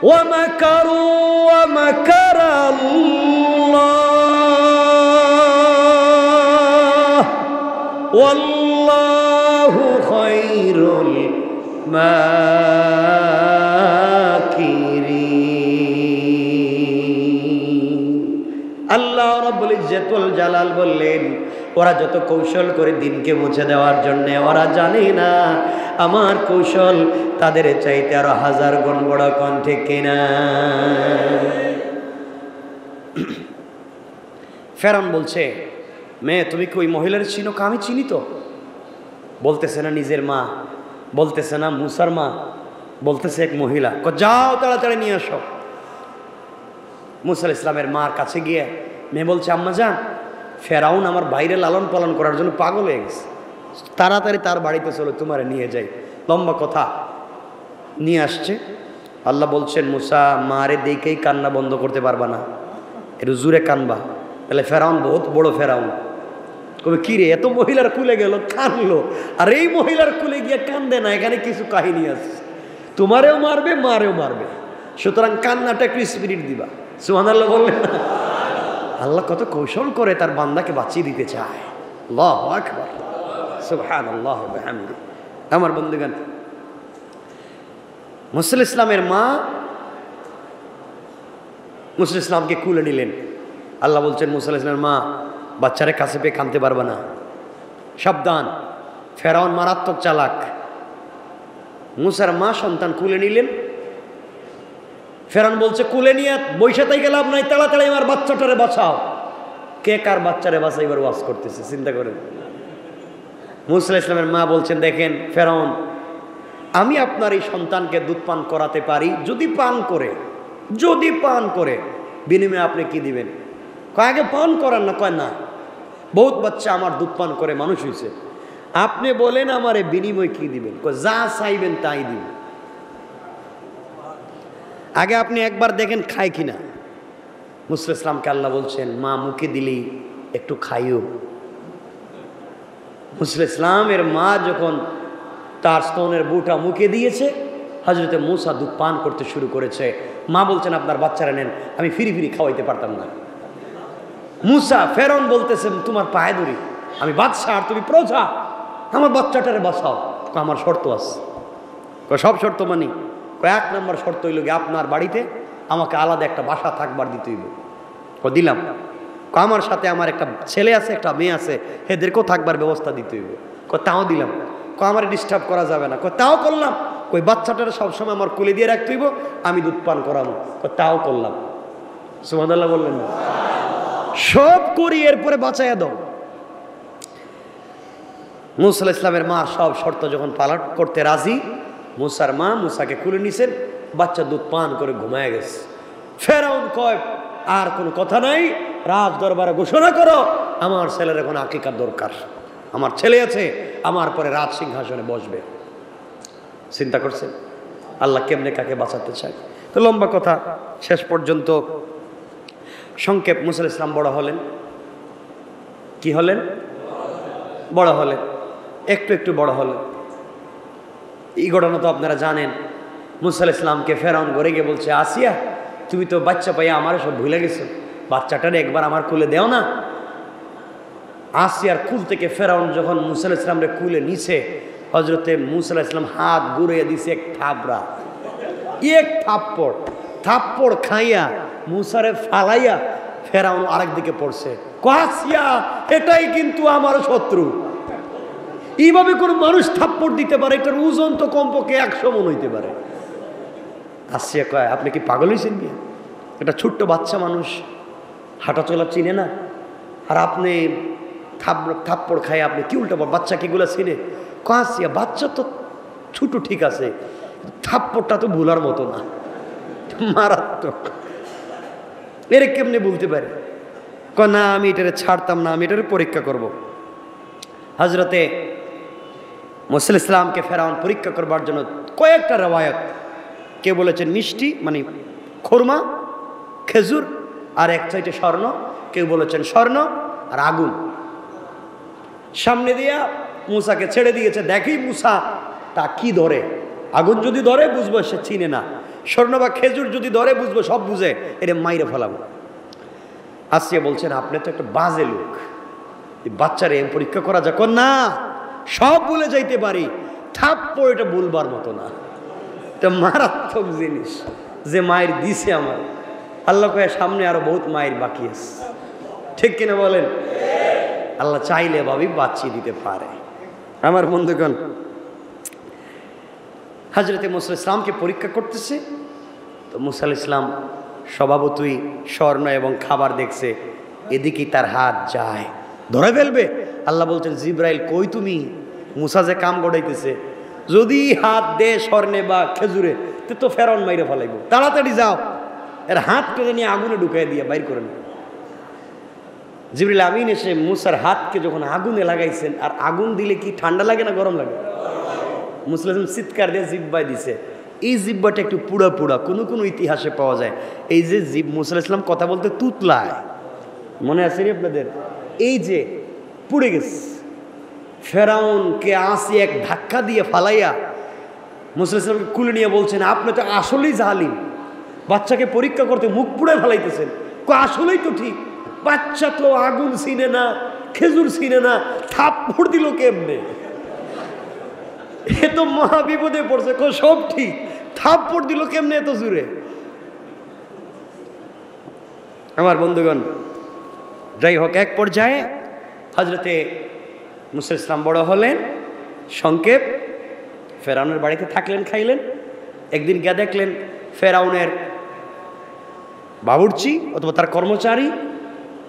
ওয়া মাকারু ওয়া মাকারাল্লাহ ওয়াল্লাহু খায়রুল মাকিরিন। আল্লাহ রাব্বুল ইজ্জত ওয়াল জালাল বললেন, ওরা যত কৌশল করে দিনকে মুছে দেওয়ার জন্য, ওরা জানে না আমার কৌশল তাদের চাইতে আরো 1000 গুণ বড়। কোন ঠিক কিনা? ফেরাউন বলছে, মেয়ে তুমি কি ওই মহিলার চিনো? আমি চিনি তো। বলতেছে না নিজের মা, বলতেছে না মূসার মা, বলতেছে এক মহিলা। যাও তাড়াতাড়ি নিয়ে আসো। মূসা আলাইহিস সালামের মার কাছে গিয়ে মেয়ে বলছে, আম্মা জান ফেরাউন আমার বাইরে লালন পালন করার জন্য পাগল হয়ে গেছে, তাড়াতাড়ি তার বাড়িতে চলো, তোমারে নিয়ে যাই। লম্বা কথা, নিয়ে আসছে। আল্লাহ বলছেন, মূসা মারে দেখেই কান্না বন্ধ করতে পারবা না, একটু জুড়ে কানবা। তাহলে ফেরাউন বহুত বড় ফেরাউন কবে কি রে, এত মহিলার কুলে গেল কানলো, আর এই মহিলার কুলে গিয়ে কান্দে না, এখানে কিছু কাহিনী আছে, তোমারেও মারবে মারেও মারবে, সুতরাং কান্নাটা একটু স্পিরিট দিবা। সুবহানাল্লাহ বললেন না? আল্লাহ কত কৌশল করে তার বান্দাকে বাঁচিয়ে দিতে চায়। আল্লাহু আকবার, সুবহানাল্লাহ ওয়া বিহামদিহি। আমার বন্ধুগণ, মূসা ইসলামের মা মূসা ইসলামকে কুলে নিলেন। আল্লাহ বলছেন, মূসা ইসলামের মা বাচ্চারে কাছে পেয়ে কাঁদতে পারবে না, সাবধান, ফেরাউন মারাত্মক চালাক। মূসার মা সন্তান কুলে নিলেন। ফেরাউন বলছে, কুলে নিয়ে বৈশা তাই গেলাম নাই, তাড়াতাড়ি আমার বাচ্চাটারে বাঁচাও। কে কার বাচ্চারে বাঁচাইবার ওয়াজ করতেছে চিন্তা করেন। মুসা আলাইহিস সালামের মা বলছেন, দেখেন ফেরাউন, আমি আপনার এই সন্তানকে দুধ পান করাতে পারি, যদি পান করে বিনিময়ে আপনি কি দিবেন? কয় আগে পান করান না। কয় না, বহুত বাচ্চা আমার দুধ পান করে মানুষ হয়েছে, আপনি বলেন আমারে বিনিময় কি দিবেন? কয় যা চাইবেন তাই দিন, আগে আপনি একবার দেখেন খায় কিনা। মুসা আলাইহিস সালামকে আল্লাহ বলছেন, মা মুখে দিলেই একটু খাইও। মুসা আলাইহিস সালামের মা যখন তার স্তনের বুটা মুখে দিয়েছে, হযরতে মুসা দুধ পান করতে শুরু করেছে। মা বলছেন, আপনার বাচ্চারা নেন, আমি ফিরি খাওয়াইতে পারতাম না। মুসা ফেরাউন বলতেছে, তোমার পায়ে ধরি, আমি বাদশা আর তুমি প্রজা, আমার বাচ্চাটারে বাঁচাও। আমার শর্ত আছে। সব শর্ত মানি। এক নম্বর শর্ত হইল গিয়ে আপনার বাড়িতে আমাকে আলাদা একটা বাসা থাকবার দিতে হইব। দিলাম। আমার সাথে আমার একটা ছেলে আছে, একটা মেয়ে আছে, এদেরকেও থাকবার ব্যবস্থা দিতে হইব। তাও দিলাম। আমার ডিস্টার্ব করা যাবে না। তাও করলাম। বাচ্চাটারে সবসময় আমার কোলে দিয়ে রাখতে হইব, আমি দুধ পান করাবো। তাও করলাম। সুবহানাল্লাহ বললেন না? সব করি, এরপরে বাঁচাইয়া দাও। মুসা আলাইহিস সালামের মা সব শর্ত যখন পালন করতে রাজি, মুসার মা মুসাকে কুলে নিছেন, বাচ্চা দুধ পান করে ঘুমায় গেছে। ফেরাউন কয়, আর কোনো কথা নাই, রাজ দরবারে ঘোষণা করো আমার ছেলের এখন আকিকার দরকার, আমার ছেলে আছে, আমার পরে রাজ সিংহাসনে বসবে। চিন্তা করছেন আল্লাহ কেমনে কাকে বাঁচাতে চায়। তো লম্বা কথা শেষ পর্যন্ত সংক্ষেপ, মুসা আলাইহিস সালাম বড় হলেন। কি হলেন? বড় হলেন, একটু বড় হলেন। এই ঘটনা তো আপনারা জানেন। মুসা আলাইহিস সালামকে ফেরাউন ঘরে গিয়ে বলছে, আসিয়া তুমি তো বাচ্চা পাইয়া আমার সব ভুলে গেছো, বাচ্চাটারে একবার আমার কুলে দেও না। আসিয়ার কুল থেকে ফেরাউন যখন মুসা আলাইহিস সালামরে কুলে নিছে, হযরতে মুসা আলাইহিস সালাম হাত ঘুরিয়ে দিছে এক থাপড়া, থাপ্পড় খাইয়া মুসারে ফালাইয়া ফেরাউন আরেক দিকে পড়ছে। আসিয়া এটাই কিন্তু আমার শত্রু। এইভাবে কোনো মানুষ থাপ্পড় দিতে পারে, এটার ওজন তো কমপক্ষে 100 মণ হইতে পারে। আসিয়া কয়, আপনি কি পাগল হয়েছেন? এটা ছোট্ট বাচ্চা মানুষ, হাঁটা চলা চিনে না, আর আপনি থাপ্পড় খাই, আপনি কি উল্টা বাচ্চা কিগুলা চিনে? আসিয়া বাচ্চা তো ছোট ঠিক আছে, থাপ্পড়টা তো ভুলার মতো না, মারাত্মক। এর কেমনে বলতে পারে? না আমি এটারে ছাড়তাম না, আমি এটারে পরীক্ষা করব। হযরতে মুসা আলাইহিস সালামকে ফেরাউন পরীক্ষা করবার জন্য কয়েকটা রওয়ায়াত, কেউ বলেছেন মিষ্টি মানে খুরমা, খেজুর, আর এক চাইতে স্বর্ণ, কেউ বলেছেন স্বর্ণ আর আগুন, সামনে দিয়া মুসাকে ছেড়ে দিয়েছে। দেখি মুসা তা কি ধরে। আগুন যদি ধরে বুঝবো সে চিনে না, স্বর্ণ বা খেজুর যদি ধরে বুঝবো সব বুঝে, এটা মাইরে ফেলাবো। আসিয়া বলছেন, আপনি তো একটা বাজে লোক, বাচ্চারে পরীক্ষা করা যাক না, সব ভুলে যাইতে পারি, থাপ্পড় এটা বলবার মতো না, এটা মারাত্মক জিনিস যে মায়ের দিছে আমার। আল্লাহ কয়ে সামনে আরো বহুত মায়ের বাকি আছে, ঠিক কিনা বলেন? আল্লাহ চাইলে ভাবি বাঁচিয়ে দিতে পারে। আমার বন্ধুগণ, হযরতে মুসা আলাইহিস সালামকে পরীক্ষা করতেছে, তো মুসা আলাইহিস সালাম স্বভাবতই স্বর্ণ এবং খাবার দেখছে, এদিকেই তার হাত যায়, ধরে ফেলবে। আল্লাহ বলছেন, জিব্রাইল কই তুমি? মুসা যে কাম গড়াইতেছে, যদি হাত দে স্বর্ণে বা খেজুরে তো ফেরাউন মাইরে ফেলাইব, তাড়াতাড়ি যাও, এর হাত কেটে নিয়ে আগুনে ঢুকাই দিয়ে বাইর করে নেয়। জিবরিল আমিন এসে মুসার হাতকে যখন আগুনে লাগাইছেন, আর আগুন দিলে কি ঠান্ডা লাগে না গরম লাগে? মুসা আলাইহিস সালাম চিৎকার দিয়ে জিব্বায় দিছে। এই জিব্বাটা একটু পুড়া পুড়া, কোনো ইতিহাসে পাওয়া যায়। এই যে মুসা আলাইহিস সালাম কথা বলতে তুতলায়, মনে আছে নি আপনাদের? এই যে পুড়ে গেছে। ফেরাউনকে আসি এক ধাক্কা দিয়ে ফালাইয়া মুসা আলাইহিস সালামকে কুলে নিয়ে বলছেন, আপনি তো আসলেই জালিম, বাচ্চাকে পরীক্ষা করতে মুখ পুড়ে ফেলাইতেছেন। আসলেই তো ঠিক, বাচ্চা তো আগুন চিনে না, খেজুর চিনে না, থাপ্পড় দিল কেমনে? এ তো মহা বিপদে পড়ছে। সব ঠিক, থাপ্পড় দিল কেমনে এত জোরে? আমার বন্ধুগণ, যাই হোক, এক পর্যায়ে হযরতে মুসা আলাইহিস সালাম বড় হলেন। সংক্ষেপ, ফেরাউনের বাড়িতে থাকলেন, খাইলেন। একদিন গিয়ে দেখলেন ফেরাউনের বাবুর্চি অথবা তার কর্মচারী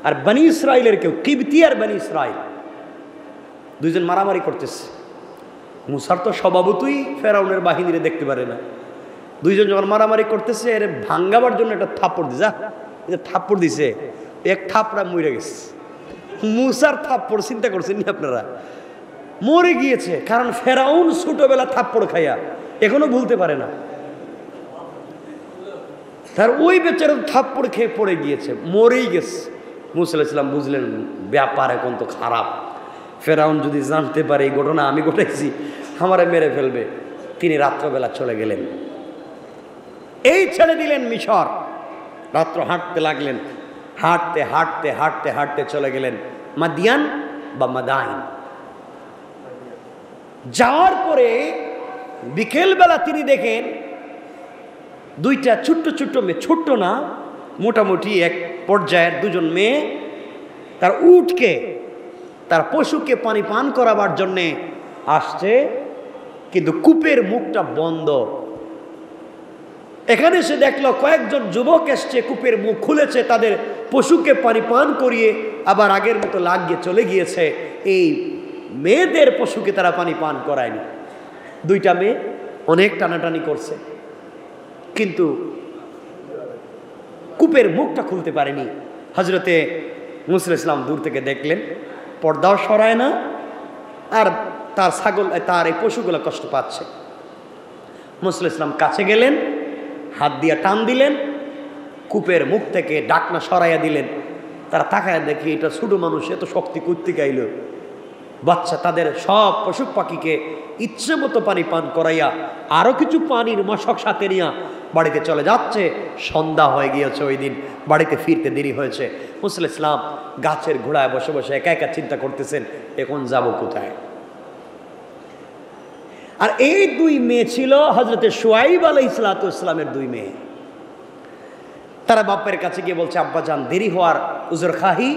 আর বনি ইসরাইলের কেউ, কিবতি আর বনি ইসরাইল, দুইজন মারামারি করতেছে। মুসার তো স্বভাবতই ফেরাউনের বাহিনীরে দেখতে পারে না। দুইজন যখন মারামারি করতেছে, এর ভাঙ্গাবার জন্য একটা থাপ্পড় দিছে, থাপ্পড় দিছে, এক থাপড়া মরে গেছে। মুসার থাপ্পড় চিন্তা করছেন নি আপনারা? মরে গিয়েছে, কারণ ফেরাউন ছোটবেলা থাপ্পড় খাইয়া এখনো ভুলতে পারে না। তার ওই বেচারা থাপ্পড় খেয়ে পড়ে গিয়েছে, মরেই গেছে। মুসা আলাইহিস সালাম বুঝলেন ব্যাপার এখন তো খারাপ, ফেরাউন যদি জানতে পারে এই ঘটনা আমি ঘটাইছি, আমারে মেরে ফেলবে। তিনি রাত্রবেলা চলে গেলেন, এই ছেড়ে দিলেন মিশর। রাত্র হাঁটতে লাগলেন, হাঁটতে হাঁটতে হাঁটতে হাঁটতে চলে গেলেন মাদিয়ান বা মাদাইন। যাওয়ার পরে বিকেলবেলা তিনি দেখেন দুইটা ছোট্ট ছোট্ট মেয়ে, ছোট্ট না মোটামুটি এক পর্যায়ের দুজন মেয়ে তার উটকে, তার পশুকে পানি পান করাবার জন্যে আসছে, কিন্তু কূপের মুখটা বন্ধ। এখানে সে দেখলো কয়েকজন যুবক এসছে, কূপের মুখ খুলেছে, তাদের পশুকে পানি পান করিয়ে আবার আগের মতো লাগিয়ে চলে গিয়েছে। এই মেয়েদের পশুকে তারা পানি পান করায়নি। দুইটা মেয়ে অনেক টানাটানি করছে, কিন্তু কূপের মুখটা খুলতে পারেনি। হজরতে মুসা আলাইহিস সালাম দূর থেকে দেখলেন, পর্দাও সরায় না, আর তার ছাগল, তার এই পশুগুলো কষ্ট পাচ্ছে। মুসা আলাইহিস সালাম কাছে গেলেন, হাত দিয়ে টান দিলেন, কূপের মুখ থেকে ডাকনা সরাইয়া দিলেন। তারা তাকায় দেখি এটা ছোট মানুষ, এত শক্তি করতে গাইল। বাচ্চা তাদের সব পশু পাখিকে ইচ্ছে মতো পানি পান করাইয়া আরো কিছু পানির মশক সাথে নিয়ে বাড়িতে চলে যাচ্ছে। সন্ধ্যা হয়ে গিয়েছে, ওই দিন বাড়িতে ফিরতে দেরি হয়েছে। মুসা আলাইহিস সালাম গাছের ঘোড়ায় বসে বসে একা একা চিন্তা করতেছেন, এখন যাব কোথায়। আর এই দুই মেয়ে ছিল হযরতে শুআইব আলাইহিস সালামের দুই মেয়ে। তারা বাপের কাছে গিয়ে বলছে, আব্বাজান দেরি হওয়ার উজর খাহি,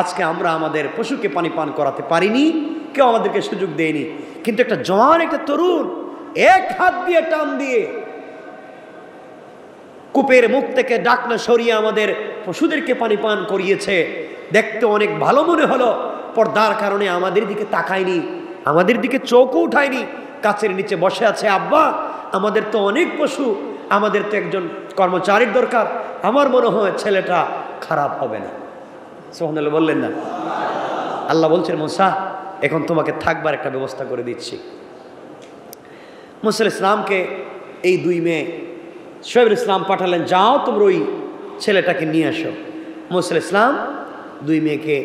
আজকে আমরা আমাদের পশুকে পানি পান করাতে পারিনি, কেউ আমাদেরকে সুযোগ দেয়নি। কিন্তু একটা জওয়ান, একটা তরুণ এক হাত দিয়ে টান দিয়ে কূপের মুখ থেকে ডাকনা সরিয়ে আমাদের পশুদেরকে পানি পান করিয়েছে। দেখতে অনেক ভালো মনে হলো, পর্দার কারণে আমাদের দিকে তাকায়নি, আমাদের দিকে চোখও উঠায়নি, গাছের নিচে বসে আছে। আব্বা, আমাদের তো অনেক পশু, আমাদের তো একজন কর্মচারীর দরকার, আমার মনে হয় ছেলেটা খারাপ হবে না। সুবহানাল্লাহ বললেন না? আল্লাহ বলছেন, মুসা এখন তোমাকে থাকবার একটা ব্যবস্থা করে দিচ্ছি। মুসা আলাইহিস সালামকে এই দুই মেয়ে শুআইব আলাইহিস সালাম পাঠালেন, যাও তোমরা ওই ছেলেটাকে নিয়ে আসো। মুসা আলাইহিস সালাম দুই মেয়েকে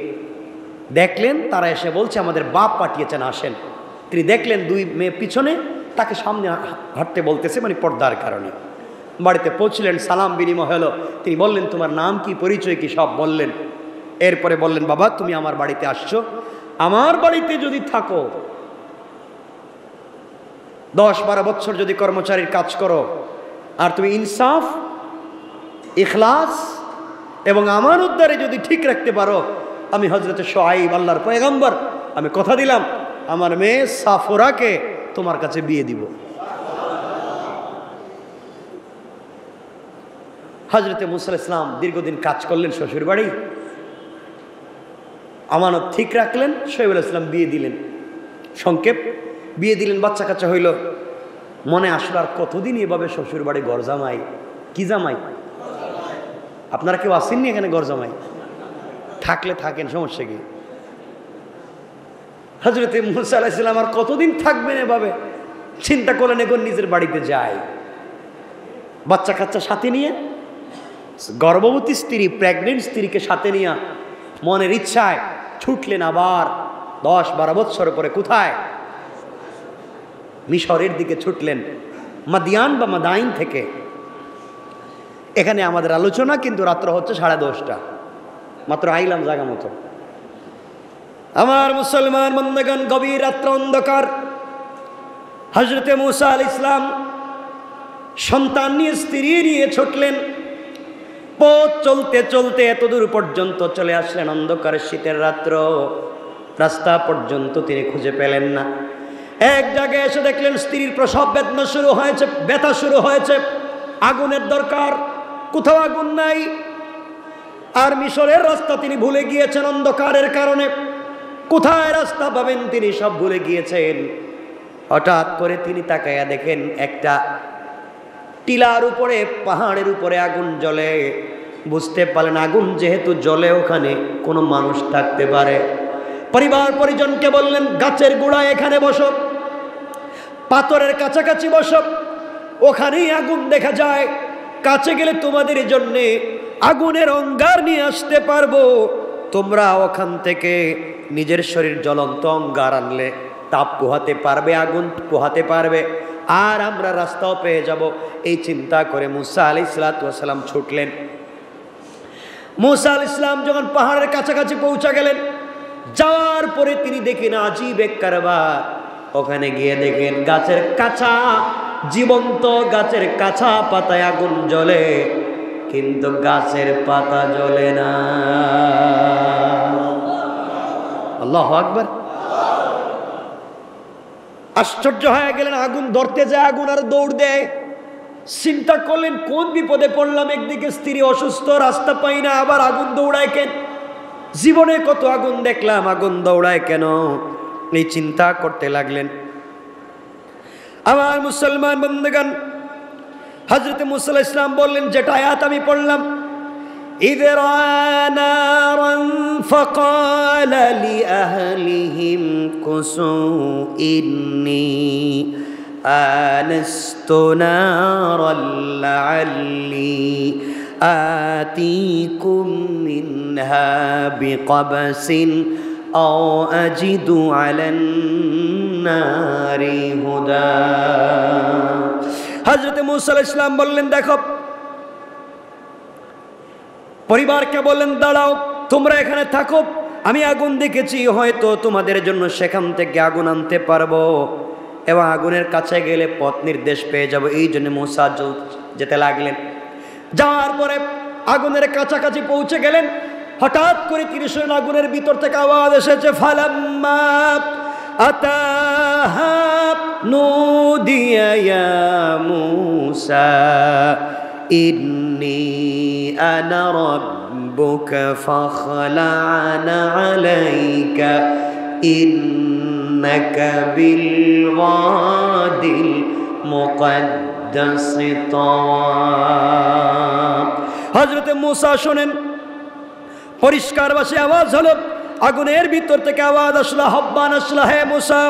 দেখলেন, তারা এসে বলছে আমাদের বাপ পাঠিয়েছেন, আসেন। তিনি দেখলেন দুই মেয়ে পিছনে, তাকে সামনে হাঁটতে বলতেছে, মানে পর্দার কারণে। বাড়িতে পৌঁছলেন, সালাম বিনিময় হলো। তিনি বললেন, তোমার নাম কি, পরিচয় কি, সব বললেন। এরপরে বললেন, বাবা তুমি আমার বাড়িতে আসছো, আমার বাড়িতে যদি থাকো 10-12 বছর যদি কর্মচারীর কাজ করো, আর তুমি ইনসাফ, ইখলাস এবং আমার উদ্ধারে যদি ঠিক রাখতে পারো, আমি হযরতে শুআইব আল্লাহর পয়গম্বর, আমি কথা দিলাম আমার মেয়ে সাফরাকে তোমার কাছে বিয়ে দিব। হযরতে মুসা আলাইহিস সালাম দীর্ঘদিন কাজ করলেন শ্বশুর বাড়ি, আমানত ঠিক রাখলেন, শুআইব আলাইহিস সালাম বিয়ে দিলেন। সংক্ষেপ বিয়ে দিলেন, বাচ্চা কাচ্চা হইল। মনে আসলো আর কতদিন এভাবে শ্বশুর বাড়ি ঘর জামাই, কি জামাই? আপনারা কেউ আসেননি এখানে ঘর জামাই? থাকলে থাকেন, সমস্যা কি? হযরতে মুসা আলাইহিস সালাম আর কতদিন থাকবেন এভাবে? চিন্তা করলেন এখন নিজের বাড়িতে যায়। বাচ্চা কাচ্চা সাথে নিয়ে, গর্ভবতী স্ত্রী, প্রেগনেন্ট স্ত্রীকে সাথে নিয়ে মনের ইচ্ছায় ছুটলেন আবার 10-12 বছর পরে। কোথায়? মিশরের দিকে ছুটলেন, মাদিয়ান বা মাদাইন থেকে। এখানে আমাদের আলোচনা কিন্তু রাত্র হচ্ছে 10:30, মাত্র আইলাম জায়গা মতো। আমার মুসলমান বন্ধুগণ, গভীর রাত্র অন্ধকার। হযরতে মুসা আলাইহিস সালাম সন্তান নিয়ে, স্ত্রী নিয়ে ছুটলেন। পথ চলতে চলতে এতদূর পর্যন্ত চলে আসলেন, অন্ধকারের শীতের রাত্র। রাস্তা পর্যন্ত তিনি খুঁজে পেলেন না। এক জায়গায় এসে দেখলেন স্ত্রীর প্রসব বেদনা শুরু হয়েছে, ব্যথা শুরু হয়েছে। আগুনের দরকার, কোথাও আগুন নাই। আর মিশরের রাস্তা তিনি ভুলে গিয়েছেন অন্ধকারের কারণে। কোথায় রাস্তা পাবেন তিনি সব ভুলে গিয়েছেন। হঠাৎ করে তিনি তাকায়া দেখেন একটা টিলার উপরে, পাহাড়ের উপরে আগুন জ্বলে। বুঝতে পারলেন আগুন যেহেতু জ্বলে ওখানে কোনো মানুষ থাকতে পারে। পরিবার পরিজনকে বললেন গাছের গোড়ায় এখানে বসো, পাথরের কাছাকাছি বসো, ওখানেই আগুন দেখা যায়। কাছে গেলে তোমাদের জন্যে আগুনের অঙ্গার নিয়ে আসতে পারবো। তোমরা ওখান থেকে নিজের শরীর জ্বলন্ত অঙ্গার আনলে তাপ পোহাতে পারবে, আগুন পোহাতে পারবে, আর আমরা রাস্তাও পেয়ে যাব। এই চিন্তা করে মুসা আলাইহিস সালাম ছুটলেন। মুসা আলাইহিস সালাম যখন পাহাড়ের কাছাকাছি পৌঁছে গেলেন, যাওয়ার পরে তিনি দেখেন আজীব এক কারবার। ওখানে গিয়ে দেখেন গাছের কাঁচা, জীবন্ত গাছের কাঁচা পাতায় আগুন জ্বলে, কিন্তু গাছের পাতা জ্বলে না। আল্লাহু আকবার। আশ্চর্য হয়ে গেলেন, আগুন ধরতে যায়, আগুন আর দৌড় দেয়। চিন্তা করলেন কোন বিপদে পড়লাম, একদিকে স্ত্রী অসুস্থ, রাস্তা পাই না, আবার আগুন দৌড়ায় কেন? জীবনে কত আগুন দেখলাম, আগুন দৌড়ায় কেন? এই চিন্তা করতে লাগলেন। আমার মুসলমান বন্ধুগণ, হযরত মুসা আলাইহিস সালাম বললেন যেটা আয়াত আমি পড়লাম, إذ رأى نارا فقال لأهلهم كثوا إني آنست نارا لعلي آتيكم منها بقبس أو أجد على النار هدى। হযরত মুসা আলাইহিস সালাম বললেন দেখো, পরিবারকে বললেন দাঁড়াও, তোমরা এখানে থাকো, আমি আগুন দেখেছি, হয়তো তোমাদের জন্য সেখান থেকে আগুন আনতে পারবো এবং আগুনের কাছে গেলে পথ নির্দেশ পেয়ে যাব। এই জন্য মুসা যেতে লাগলেন। যাওয়ার পরে আগুনের কাছাকাছি পৌঁছে গেলেন। হঠাৎ করে তিনি শুনলেন আগুনের ভিতর থেকে আওয়াজ এসেছে, ফালাম্মা আতাহা নুদিয়া ইয়া মুসা ইন্নী আনা রাব্বুকা ফাখলা'না আলাইকা ইন্নাকা বিল ওয়াদিল মুকদ্দাসি তাওয়া। হযরত মুসা শুনেন, পরিষ্কার ভাষায় আওয়াজ হলো, আগুনের ভিতর থেকে আওয়াজ আসলো, আহ্বান আসলো, হে মুসা,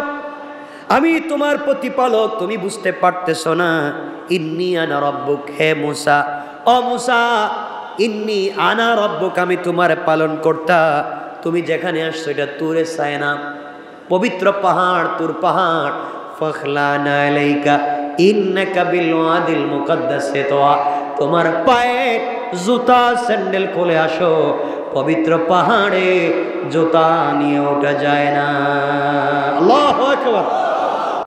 আমি তোমার প্রতিপালক, তুমি বুঝতে পারতেছো না? ইন্নী আনা রব্বুক, হে মুসা, ও মুসা, ইন্নী আনা রব্বুক, আমি তোমার পালন কর্তা। তুমি যেখানে আসছো এটা তুরে সায়না, পবিত্র পাহাড়, তুর পাহাড়। ফাখলা'না আলাইকা ইন্নাকা বিল ওয়াদিল মুকদ্দাসি তাওয়া, তোমার পায়ে জুতা স্যান্ডেল খুলে আসো, পবিত্র পাহাড়ে জুতা নিয়ে ওঠা যায় না। আল্লাহু আকবার।